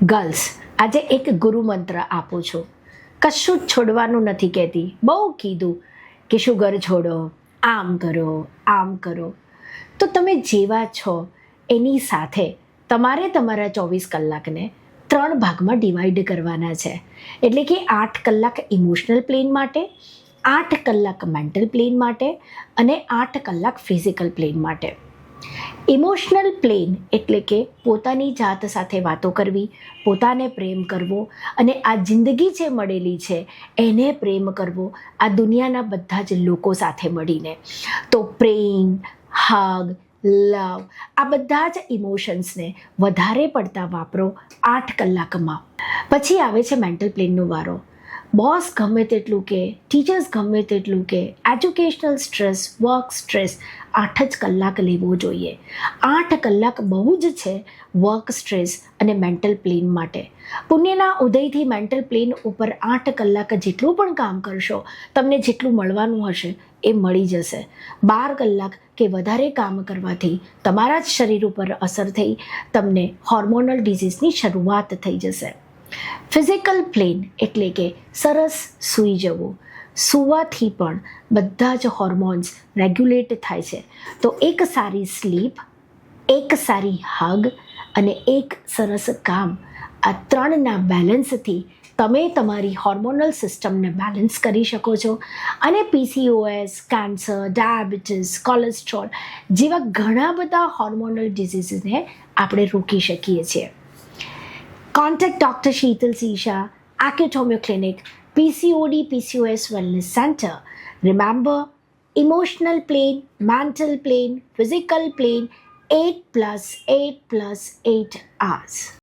Girls, આજે એક ગુરુ મંત્ર આપું છું. કશું જ છોડવાનું નથી કહેતી. બહુ કીધું કે શુગર છોડો, આમ કરો. તો તમે જેવા છો એની સાથે તમારે તમારા 24 કલાકને 3 ભાગમાં ડિવાઈડ કરવાના છે. એટલે કે 8 કલાક ઇમોશનલ પ્લેન માટે, 8 કલાક મેન્ટલ પ્લેન માટે અને 8 કલાક ફિઝિકલ પ્લેન માટે. ઇમોશનલ પ્લેન એટલે કે પોતાની જાત સાથે વાતો કરવી, પોતાને પ્રેમ કરવો અને આ જિંદગી જે મળેલી છે એને પ્રેમ કરવો, આ દુનિયાના બધા જ લોકો સાથે મળીને. તો પ્રેમ, હગ, લવ, આ બધા જ ઇમોશન્સને વધારે પડતા વાપરો 8 કલાકમાં. પછી આવે છે મેન્ટલ પ્લેનનો વારો. બોસ ગમે તેટલું કે, ટીચર્સ ગમે તેટલું કે, એજ્યુકેશનલ સ્ટ્રેસ, વર્ક સ્ટ્રેસ 8 જ કલાક લેવો જોઈએ. 8 કલાક બહુ જ છે વર્ક સ્ટ્રેસ અને મેન્ટલ પ્લેન માટે. પુણ્યના ઉદયથી મેન્ટલ પ્લેન ઉપર 8 કલાક જેટલું પણ કામ કરશો, તમને જેટલું મળવાનું હશે એ મળી જશે. 12 કલાક કે વધારે કામ કરવાથી તમારા જ શરીર ઉપર અસર થઈ તમને હોર્મોનલ ડિઝીઝની શરૂઆત થઈ જશે. ફિઝિકલ પ્લેન એટલે કે સરસ સૂઈ જવું. સૂવાથી પણ બધા જ હોર્મોન્સ રેગ્યુલેટ થાય છે. તો એક સારી સ્લીપ, એક સારી હગ અને એક સરસ કામ, આ 3ના બેલેન્સથી તમે તમારી હોર્મોનલ સિસ્ટમને બેલેન્સ કરી શકો છો અને PCOS, કેન્સર, ડાયાબિટીસ, કોલેસ્ટ્રોલ જેવા ઘણા બધા હોર્મોનલ ડિઝીઝને આપણે રોકી શકીએ છીએ. Contact Dr. Sheetal Sisha, Acute Homeo Clinic, PCOD, PCOS Wellness Center. Remember, emotional plane, mental plane, physical plane, 8 plus 8 plus 8 hours.